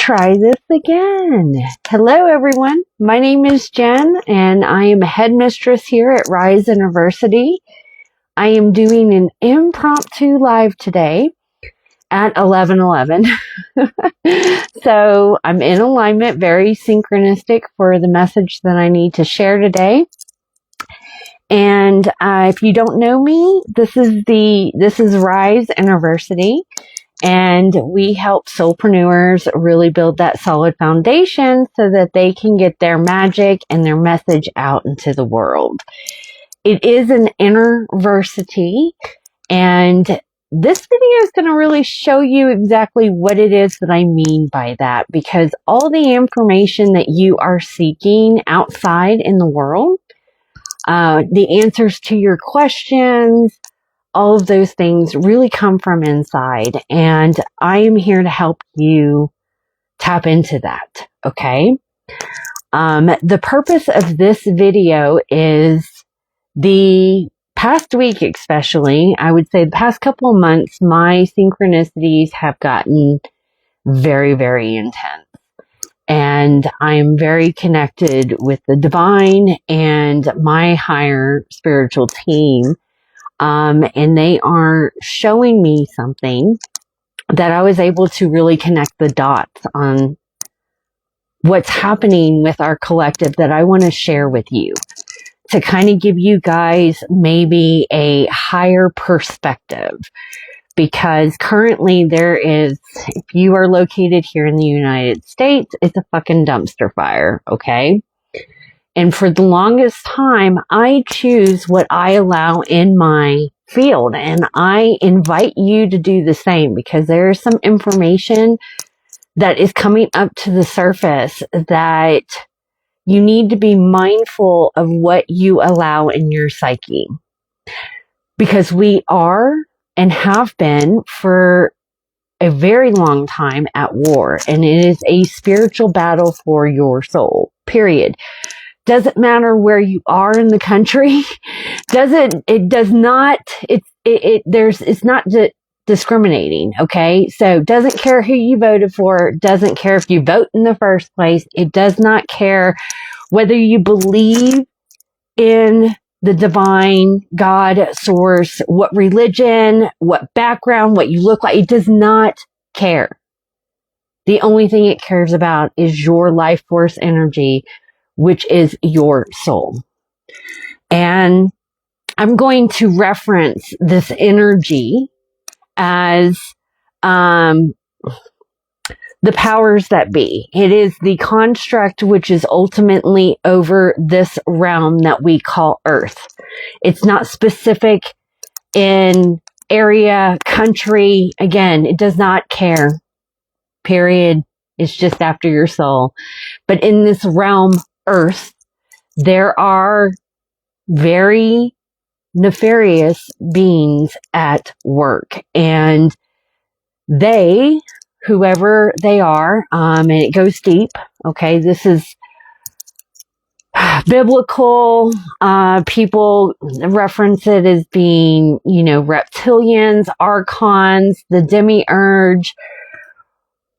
try this again. Hello, everyone. My name is Jen, and I am a headmistress here at RISE Innerversity. I am doing an impromptu live today at 11:11. So I'm in alignment, very synchronistic for the message that I need to share today. And if you don't know me, this is RISE Innerversity. And we help soulpreneurs really build that solid foundation so that they can get their magic and their message out into the world. It is an innerversity, and this video is going to really show you exactly what it is that I mean by that, because all the information that you are seeking outside in the world, the answers to your questions, all of those things really come from inside, and I am here to help you tap into that, okay? The purpose of this video is the past week especially, I would say the past couple of months, my synchronicities have gotten very, very intense. And I'm very connected with the divine and my higher spiritual team. And they are showing me something that I was able to really connect the dots on what's happening with our collective that I want to share with you to kind of give you guys maybe a higher perspective. Because currently there is, if you are located here in the United States, it's a fucking dumpster fire, okay? And for the longest time, I choose what I allow in my field. And I invite you to do the same, because there is some information that is coming up to the surface that you need to be mindful of what you allow in your psyche. Because we are and have been for a very long time at war. And it is a spiritual battle for your soul, period. Doesn't matter where you are in the country. It's not discriminating. Okay. So doesn't care who you voted for. Doesn't care if you vote in the first place. It does not care whether you believe in the divine, God, source, what religion, what background, what you look like. It does not care. The only thing it cares about is your life force energy, which is your soul. And I'm going to reference this energy as the powers that be. It is the construct which is ultimately over this realm that we call Earth. It's not specific in area, country. Again, it does not care. Period. It's just after your soul. But in this realm, Earth, there are very nefarious beings at work, and they, whoever they are, and it goes deep. Okay, this is biblical. People reference it as being, reptilians, archons, the demiurge,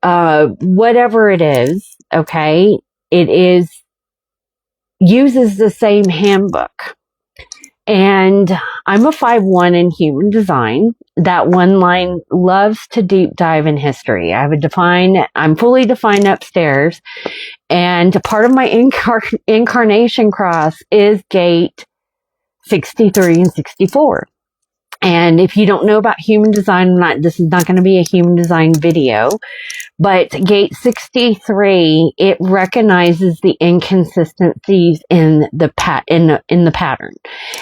whatever it is. Okay, it uses the same handbook. And I'm a 5-1 in human design. That one line loves to deep dive in history. I'm fully defined upstairs. And part of my incarnation cross is gate 63 and 64. And if you don't know about human design, this is not going to be a human design video, but gate 63, it recognizes the inconsistencies in the pattern.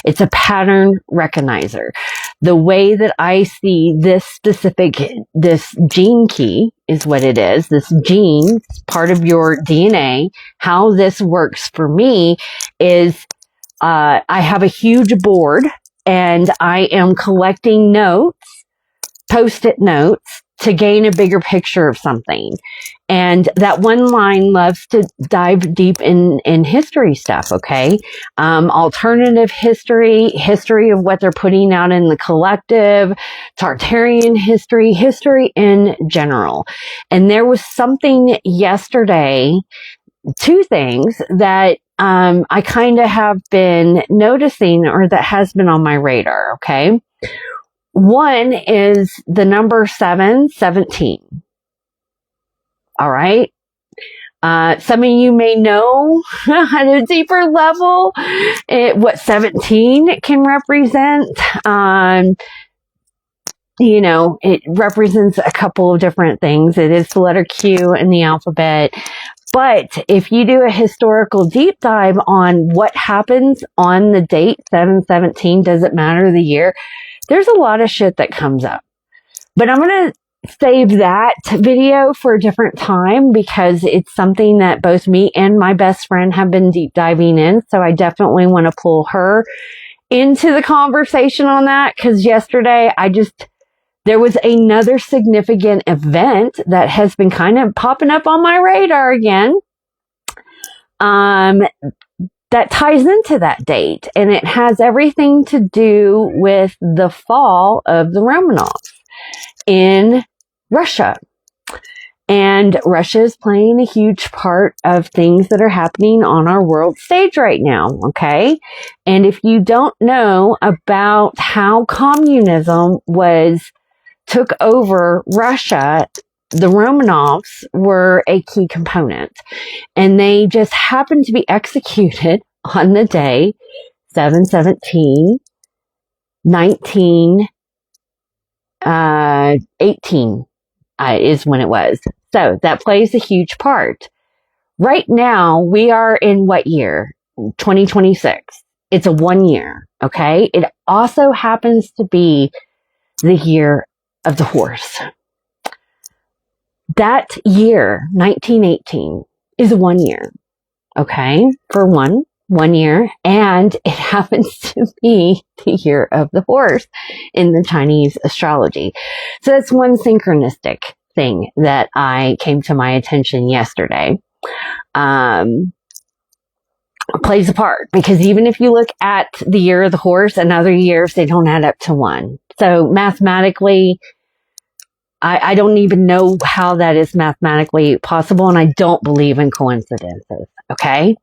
It's a pattern recognizer. The way that I see this gene key is what it is. This gene, part of your DNA, how this works for me is, I have a huge board, and I am collecting notes, post-it notes, to gain a bigger picture of something. And that one line loves to dive deep in history stuff, okay? Alternative history of what they're putting out in the collective, Tartarian history in general. And there was something yesterday, two things that I kind of have been noticing, or that has been on my radar, okay? One is the number 717. All right. Some of you may know at a deeper level what 17 can represent. It represents a couple of different things. It is the letter Q in the alphabet. But if you do a historical deep dive on what happens on the date 7/17, doesn't matter the year, there's a lot of shit that comes up. But I'm going to save that video for a different time, because it's something that both me and my best friend have been deep diving in. So I definitely want to pull her into the conversation on that, because yesterday there was another significant event that has been kind of popping up on my radar again. That ties into that date, and it has everything to do with the fall of the Romanovs in Russia. And Russia is playing a huge part of things that are happening on our world stage right now, okay? And if you don't know about how communism took over Russia, the Romanovs were a key component. And they just happened to be executed on the day 7/17, 1918 is when it was. So that plays a huge part. Right now, we are in what year? 2026. It's a 1 year, okay? It also happens to be the year of the horse. That year, 1918, is 1 year, okay? For one year. And it happens to be the year of the horse in the Chinese astrology. So that's one synchronistic thing that came to my attention yesterday. Plays a part, because even if you look at the year of the horse and other years, they don't add up to one. So mathematically, I don't even know how that is mathematically possible, and I don't believe in coincidences, okay?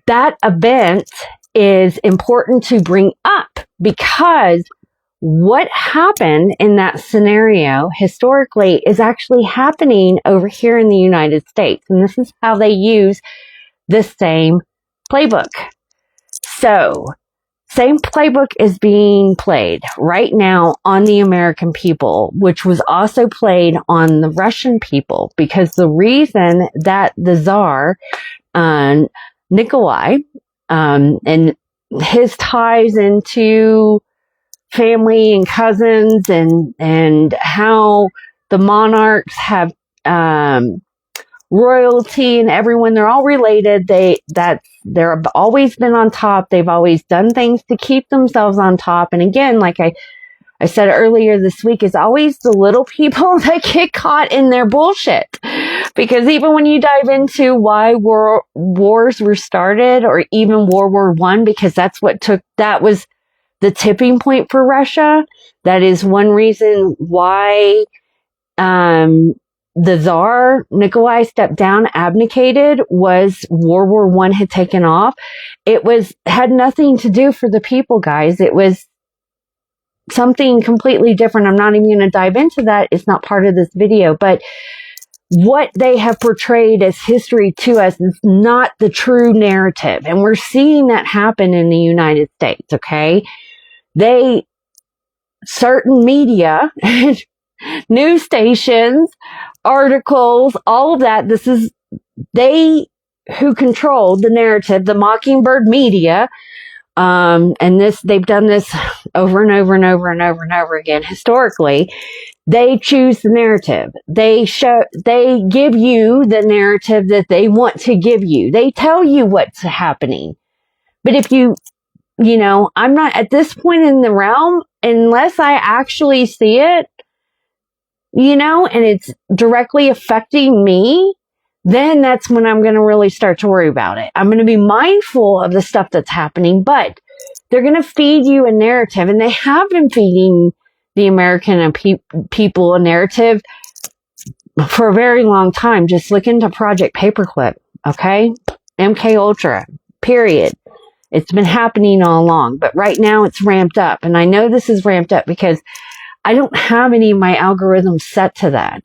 That event is important to bring up, because what happened in that scenario historically is actually happening over here in the United States. And this is how they use the same playbook. So, same playbook is being played right now on the American people, which was also played on the Russian people, because the reason that the Tsar, Nikolai, and his ties into family and cousins, and how the monarchs have royalty and everyone, they're all related. They're always been on top. They've always done things to keep themselves on top. And again, like I said earlier this week, it's always the little people that get caught in their bullshit. Because even when you dive into why wars were started, or even World War I, because that was the tipping point for Russia. That is one reason why the Tsar, Nikolai, stepped down, abdicated, was World War I had taken off. It had nothing to do for the people, guys. It was something completely different. I'm not even going to dive into that. It's not part of this video. But what they have portrayed as history to us is not the true narrative. And we're seeing that happen in the United States, okay? Certain media, news stations, articles, all of that, they who control the narrative, the Mockingbird media, and they've done this over and over and over and over and over again historically. They choose the narrative. They give you the narrative that they want to give you. They tell you what's happening. But if I'm not at this point in the realm, unless I actually see it, and it's directly affecting me, then that's when I'm going to really start to worry about it. I'm going to be mindful of the stuff that's happening, but they're going to feed you a narrative, and they have been feeding the American people a narrative for a very long time. Just look into Project Paperclip, okay? MK Ultra, period. It's been happening all along, but right now it's ramped up. And I know this is ramped up because I don't have any of my algorithms set to that.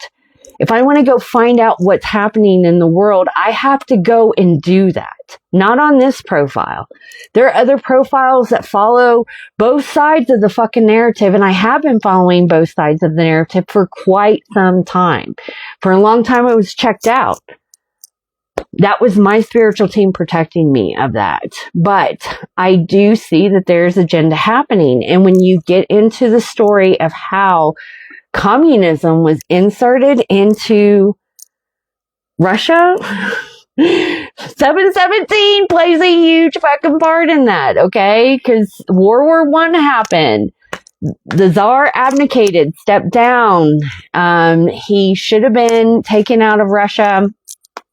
If I want to go find out what's happening in the world, I have to go and do that. Not on this profile. There are other profiles that follow both sides of the fucking narrative, and I have been following both sides of the narrative for quite some time. For a long time, I was checked out. That was my spiritual team protecting me of that. But I do see that there's agenda happening. And when you get into the story of how communism was inserted into Russia, 717 plays a huge fucking part in that, okay? Because World War I happened. The Tsar abdicated, stepped down. He should have been taken out of Russia.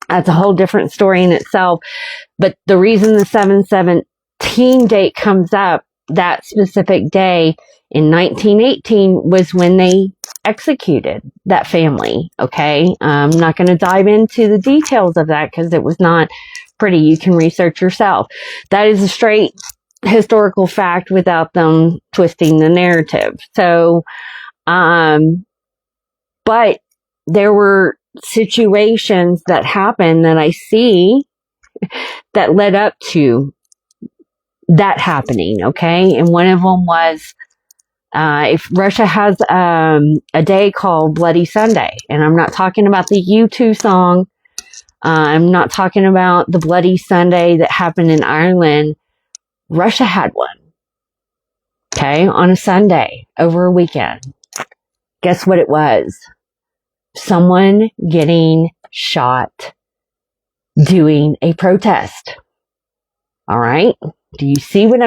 That's a whole different story in itself. But the reason the 717 date comes up, that specific day in 1918, was when they executed that family. Okay. I'm not going to dive into the details of that because it was not pretty. You can research yourself. That is a straight historical fact without them twisting the narrative. So, but there were situations that happened that I see that led up to that happening, okay? And one of them was, if Russia has a day called Bloody Sunday, and I'm not talking about the U2 song, I'm not talking about the Bloody Sunday that happened in Ireland. Russia had one, okay, on a Sunday over a weekend. Guess what it was? Someone getting shot doing a protest. All right. Do you see what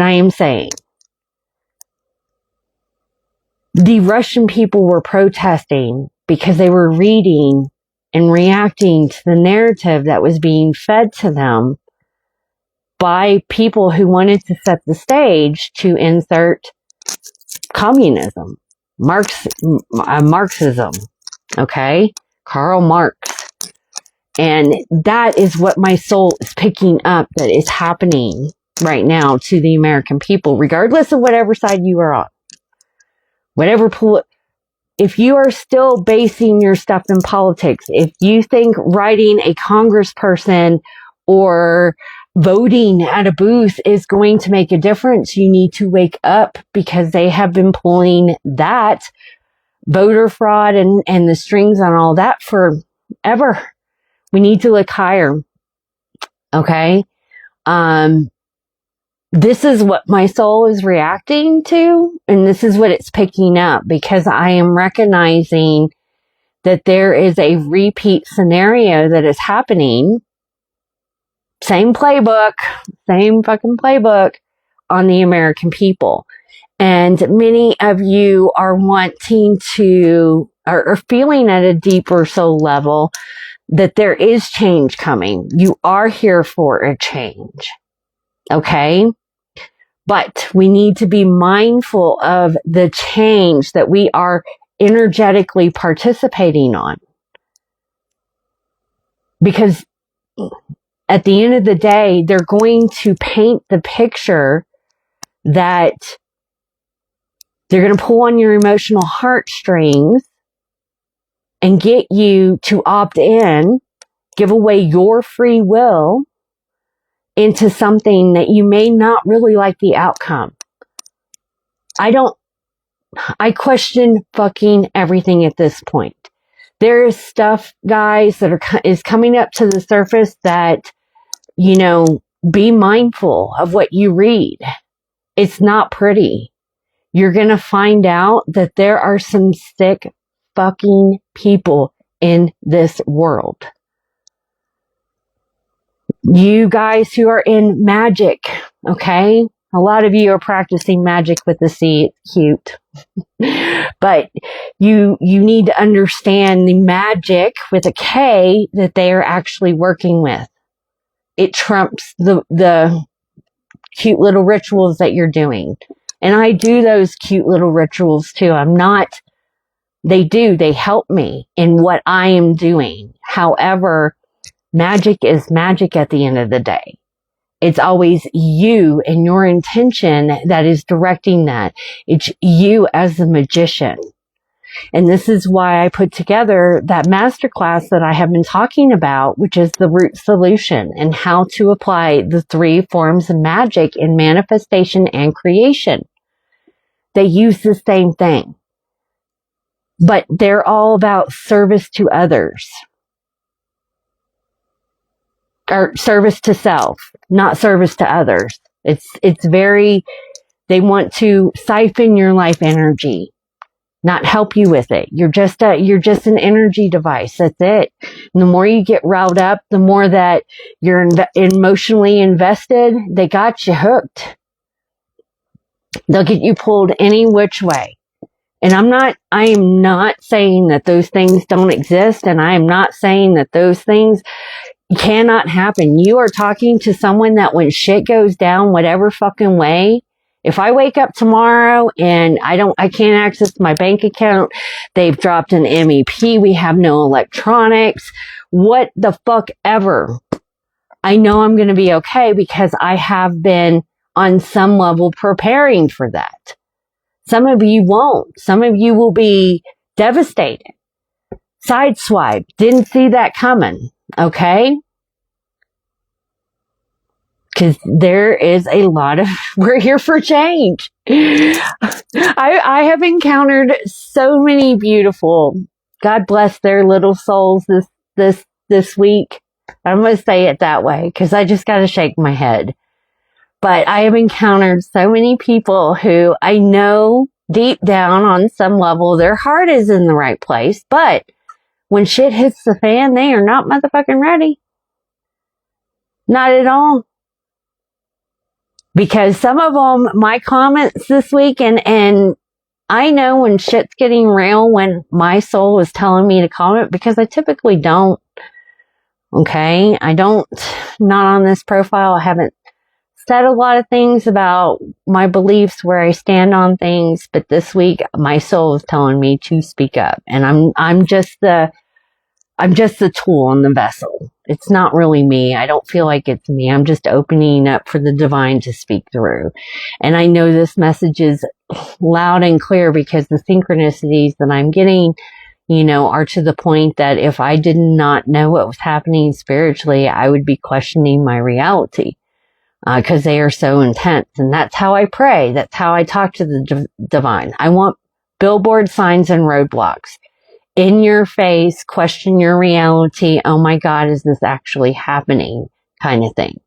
I am saying? The Russian people were protesting because they were reading and reacting to the narrative that was being fed to them by people who wanted to set the stage to insert communism. Marxism, okay? Karl Marx. And that is what my soul is picking up that is happening right now to the American people, regardless of whatever side you are on. If you are still basing your stuff in politics, if you think writing a congressperson or voting at a booth is going to make a difference, you need to wake up, because they have been pulling that voter fraud and the strings on all that forever. We need to look higher. Okay. This is what my soul is reacting to, and this is what it's picking up, because I am recognizing that there is a repeat scenario that is happening. Same fucking playbook on the American people. And many of you are wanting to, or feeling at a deeper soul level that there is change coming. You are here for a change. Okay? But we need to be mindful of the change that we are energetically participating on. Because at the end of the day, they're going to paint the picture that they're going to pull on your emotional heartstrings and get you to opt in, give away your free will into something that you may not really like the outcome. I question fucking everything at this point. There is stuff, guys, that is coming up to the surface that, be mindful of what you read. It's not pretty. You're going to find out that there are some sick fucking people in this world. You guys who are in magic, okay? A lot of you are practicing magic with the C. It's cute. But you need to understand the magic with a K that they are actually working with. It trumps the cute little rituals that you're doing. And I do those cute little rituals too. They help me in what I am doing. However, magic is magic at the end of the day. It's always you and your intention that is directing that. It's you as the magician. And this is why I put together that masterclass that I have been talking about, which is the root solution and how to apply the 3 forms of magic in manifestation and creation. They use the same thing, but they're all about service to others. Or service to self, not service to others. It's very, they want to siphon your life energy, not help you with it. You're just an energy device. That's it. And the more you get riled up, the more that you're emotionally invested, they got you hooked. They'll get you pulled any which way. And I am not saying that those things don't exist, and I am not saying that those things cannot happen. You are talking to someone that when shit goes down, whatever fucking way, if I wake up tomorrow and I can't access my bank account, they've dropped an MEP, we have no electronics, what the fuck ever, I know I'm going to be okay because I have been on some level preparing for that. Some of you won't. Some of you will be devastated. Sideswipe. Didn't see that coming. Okay? Because there is a lot of, we're here for change. I have encountered so many beautiful, God bless their little souls this week. I'm going to say it that way because I just got to shake my head. But I have encountered so many people who I know deep down on some level their heart is in the right place, but when shit hits the fan, they are not motherfucking ready. Not at all. Because some of them, my comments this week, and I know when shit's getting real, when my soul is telling me to comment, because I typically don't. Okay? I don't, not on this profile, I haven't said a lot of things about my beliefs, where I stand on things, but this week my soul is telling me to speak up, and I'm just the tool on the vessel. It's not really me. I don't feel like it's me. I'm just opening up for the divine to speak through. And I know this message is loud and clear because the synchronicities that I'm getting, are to the point that if I did not know what was happening spiritually, I would be questioning my reality. Because they are so intense. And that's how I pray. That's how I talk to the divine. I want billboard signs and roadblocks. In your face, question your reality. Oh my God, is this actually happening? Kind of thing.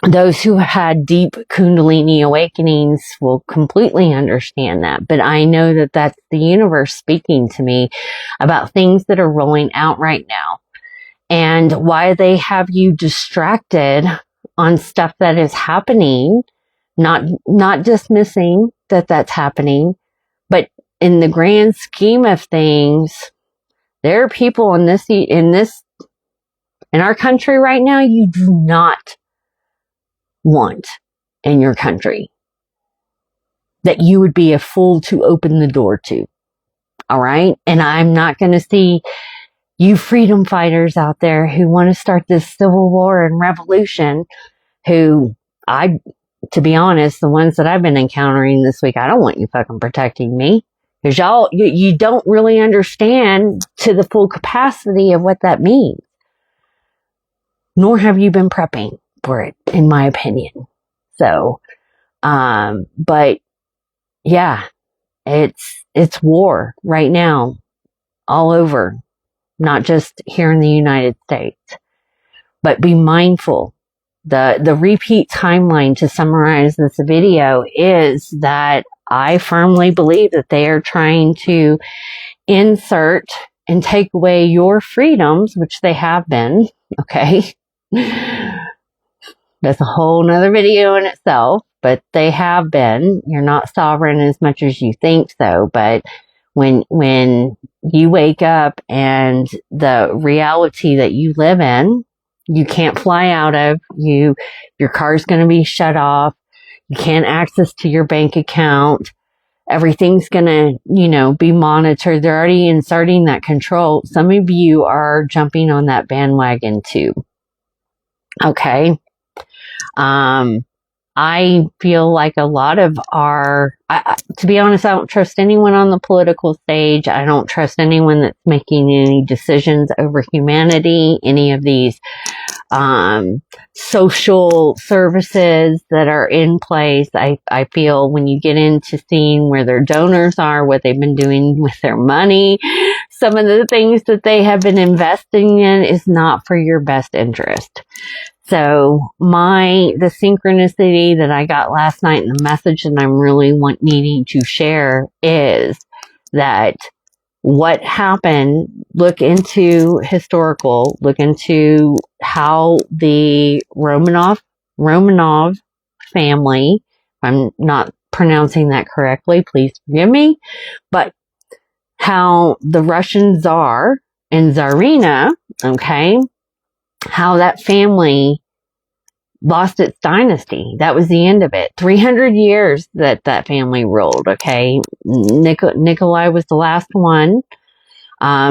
Those who had deep Kundalini awakenings will completely understand that. But I know that that's the universe speaking to me about things that are rolling out right now. And why they have you distracted on stuff that is happening, not dismissing that that's happening, but in the grand scheme of things, there are people in our country right now you do not want in your country that you would be a fool to open the door to. All right? And I'm not going to see you freedom fighters out there who want to start this civil war and revolution, to be honest, the ones that I've been encountering this week, I don't want you fucking protecting me. Because you don't really understand to the full capacity of what that means. Nor have you been prepping for it, in my opinion. So, but yeah, it's war right now, all over. Not just here in the United States, but be mindful. The repeat timeline to summarize this video is that I firmly believe that they are trying to insert and take away your freedoms, which they have been, okay? That's a whole nother video in itself, but they have been. You're not sovereign as much as you think so, but when you wake up and the reality that you live in, you can't fly out of, your car's going to be shut off, you can't access to your bank account, everything's going to, be monitored. They're already inserting that control. Some of you are jumping on that bandwagon too. Okay. I feel like a lot of to be honest, I don't trust anyone on the political stage. I don't trust anyone that's making any decisions over humanity, any of these, social services that are in place. I feel when you get into seeing where their donors are, what they've been doing with their money, some of the things that they have been investing in is not for your best interest. So the synchronicity that I got last night and the message that I'm really needing to share is that what happened, look into how the Romanov family, if I'm not pronouncing that correctly, please forgive me, but how the Russian Tsar and Tsarina, okay, how that family lost its dynasty. That was the end of it. 300 years that family ruled, okay? Nikolai was the last one.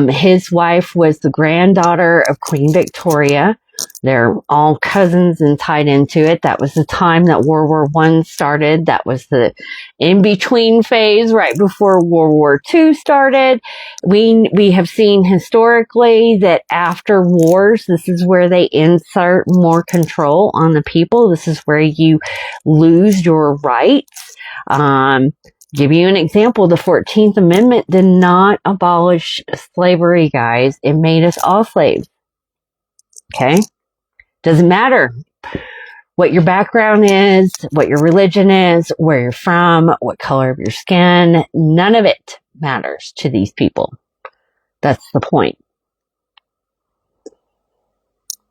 His wife was the granddaughter of Queen Victoria. They're all cousins and tied into it. That was the time that World War I started. That was the in-between phase right before World War II started. We have seen historically that after wars, this is where they insert more control on the people. This is where you lose your rights. Give you an example. The 14th Amendment did not abolish slavery, guys. It made us all slaves. Okay? Doesn't matter what your background is, what your religion is, where you're from, what color of your skin. None of it matters to these people. That's the point.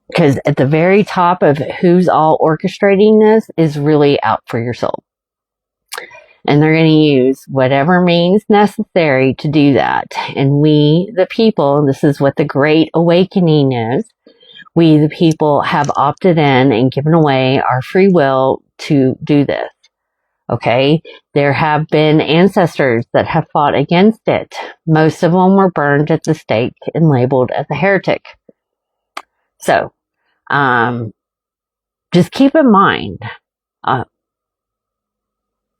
Because at the very top of who's all orchestrating this is really out for your soul. And they're going to use whatever means necessary to do that. And we, the people, this is what the Great Awakening is. We, the people, have opted in and given away our free will to do this. Okay? There have been ancestors that have fought against it. Most of them were burned at the stake and labeled as a heretic. So, just keep in mind,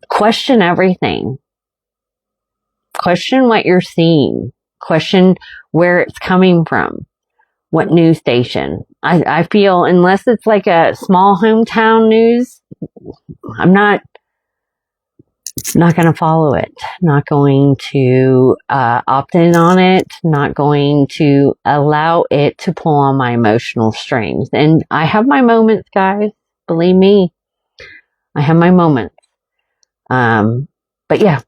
question everything. Question what you're seeing. Question where it's coming from. What news station. I feel unless it's like a small hometown news, I'm not going to follow it. Not going to opt in on it. Not going to allow it to pull on my emotional strings. And I have my moments, guys. Believe me. I have my moments. But yeah,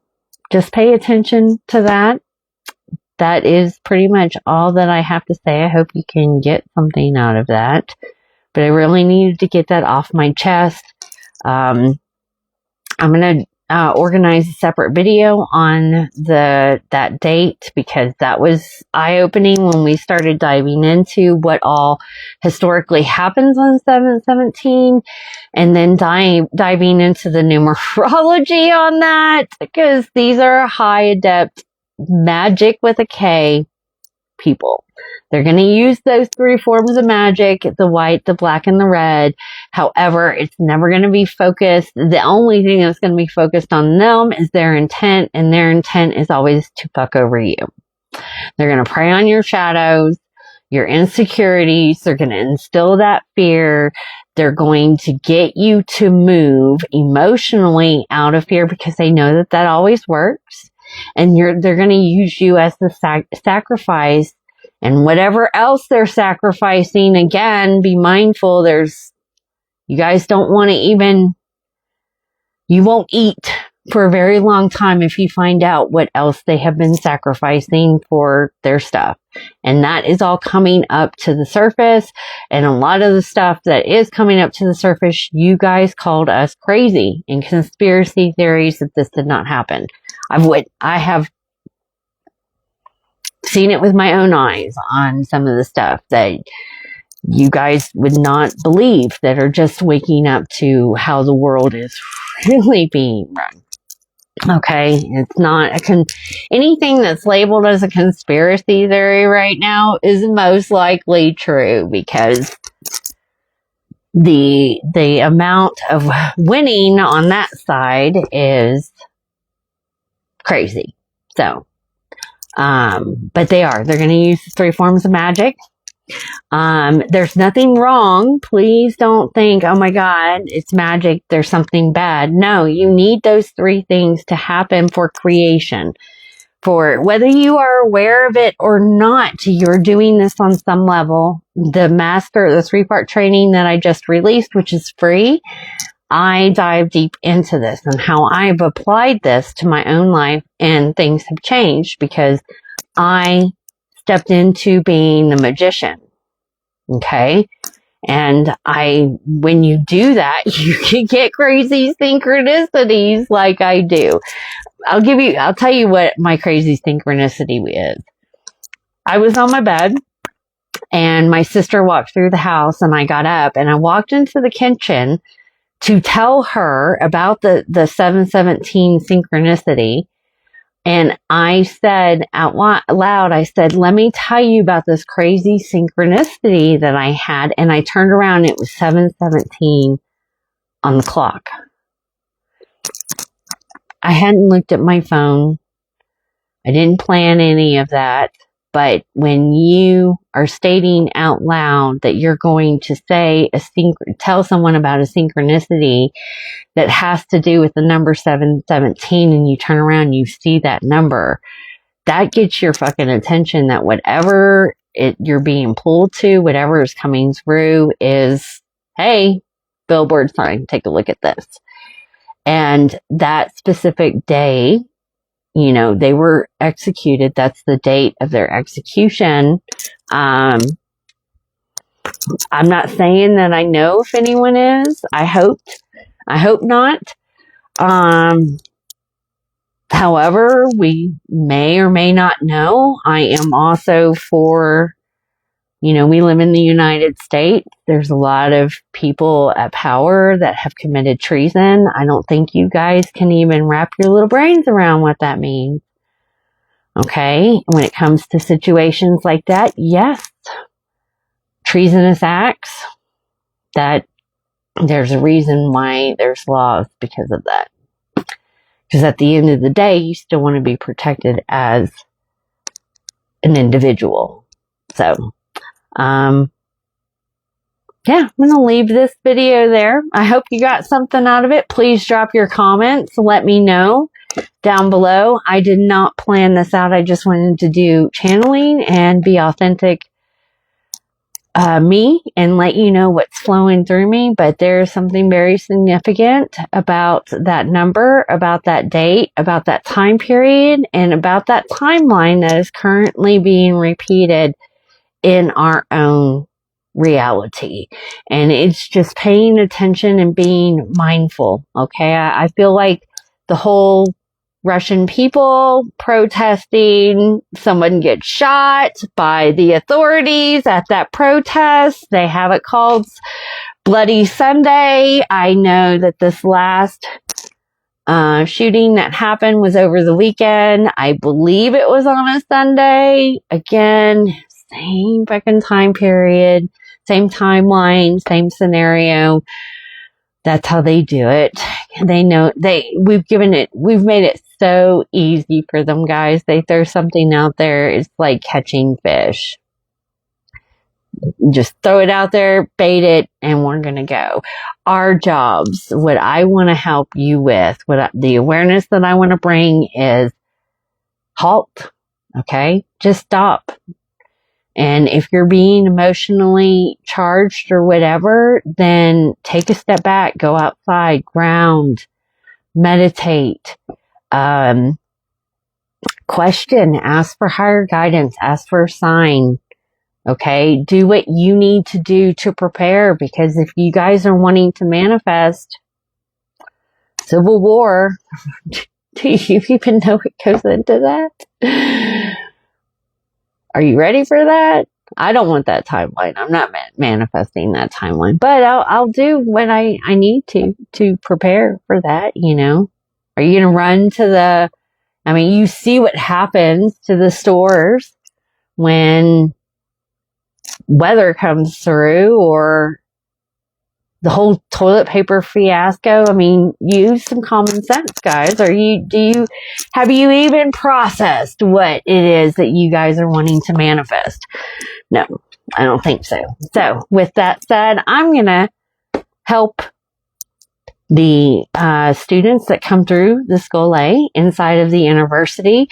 just pay attention to that. That is pretty much all that I have to say. I hope you can get something out of that. But I really needed to get that off my chest. I'm going to organize a separate video on that date because that was eye-opening when we started diving into what all historically happens on 7/17, and then diving into the numerology on that, because these are high adept magic with a K people. They're going to use those three forms of magic, the white, the black, and the red. However, it's never going to be focused. The only thing that's going to be focused on them is their intent, and their intent is always to fuck over you. They're going to prey on your shadows, your insecurities. They're going to instill that fear. They're going to get you to move emotionally out of fear because they know that always works. And they're going to use you as the sacrifice, and whatever else they're sacrificing. Again, be mindful. You guys don't want to you won't eat for a very long time if you find out what else they have been sacrificing for their stuff. And that is all coming up to the surface. And a lot of the stuff that is coming up to the surface, you guys called us crazy and conspiracy theories that this did not happen. I have seen it with my own eyes on some of the stuff that you guys would not believe, that are just waking up to how the world is really being run. Okay, it's not anything that's labeled as a conspiracy theory right now is most likely true, because the amount of winning on that side is crazy. So, but they're going to use 3 forms of magic. There's nothing wrong. Please don't think, oh my God, it's magic, there's something bad. No, you need those 3 things to happen for creation. For whether you are aware of it or not, you're doing this on some level. The 3-part training that I just released, which is free, I dive deep into this and how I've applied this to my own life, and things have changed because I stepped into being the magician. Okay. And when you do that, you can get crazy synchronicities like I do. I'll tell you what my crazy synchronicity is. I was on my bed and my sister walked through the house, and I got up and I walked into the kitchen to tell her about the 717 synchronicity. And I said out loud, I said, let me tell you about this crazy synchronicity that I had. And I turned around, it was 7:17 on the clock. I hadn't looked at my phone. I didn't plan any of that. But when you are stating out loud that you're going to say tell someone about a synchronicity that has to do with the number 717, and you turn around and you see that number, that gets your fucking attention, that whatever you're being pulled to, whatever is coming through is, hey, billboard sign, take a look at this. And that specific day, they were executed. That's the date of their execution. I'm not saying that I know if anyone is. I hope not. However, we may or may not know. I am also for, we live in the United States. There's a lot of people at power that have committed treason. I don't think you guys can even wrap your little brains around what that means. Okay? When it comes to situations like that, yes, treasonous acts, that there's a reason why there's laws because of that. Because at the end of the day, you still want to be protected as an individual. So, yeah, I'm going to leave this video there. I hope you got something out of it. Please drop your comments. Let me know down below. I did not plan this out. I just wanted to do channeling and be authentic me and let you know what's flowing through me. But there's something very significant about that number, about that date, about that time period, and about that timeline that is currently being repeated in our own reality. And it's just paying attention and being mindful. Okay. I feel like the whole Russian people protesting, someone gets shot by the authorities at that protest. They have it called Bloody Sunday. I know that this last shooting that happened was over the weekend. I believe it was on a Sunday. Again, same fucking time period, same timeline, same scenario. That's how they do it. They know we've made it so easy for them, guys. They throw something out there. It's like catching fish. Just throw it out there, bait it, and we're going to go. Our jobs, what I want to help you with, the awareness that I want to bring is halt. Okay? Just stop. And if you're being emotionally charged or whatever, then take a step back, go outside, ground, meditate, question, ask for higher guidance, ask for a sign. Okay, do what you need to do to prepare, because if you guys are wanting to manifest civil war, do you even know what goes into that? Are you ready for that? I don't want that timeline. I'm not manifesting that timeline, but I'll do what I need to prepare for that, you know. Are you going to run to you see what happens to the stores when weather comes through, or the whole toilet paper fiasco. I mean, use some common sense, guys. Have you even processed what it is that you guys are wanting to manifest? No, I don't think so. So with that said, I'm going to help the students that come through the School inside of the Innerversity.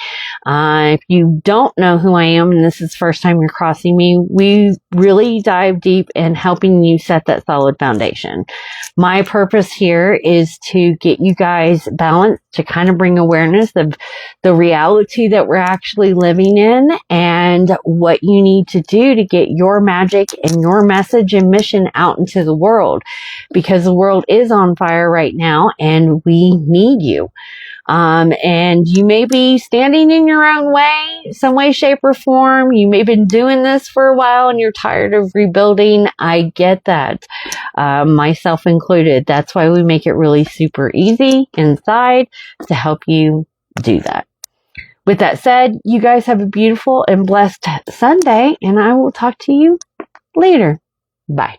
If you don't know who I am and this is the first time you're crossing me, we really dive deep in helping you set that solid foundation. My purpose here is to get you guys balanced, to kind of bring awareness of the reality that we're actually living in and what you need to do to get your magic and your message and mission out into the world, because the world is on fire right now and we need you. And you may be standing in your own way, some way, shape, or form. You may have been doing this for a while and you're tired of rebuilding. I get that. Myself included. That's why we make it really super easy inside to help you do that. With that said, you guys have a beautiful and blessed Sunday, and I will talk to you later. Bye.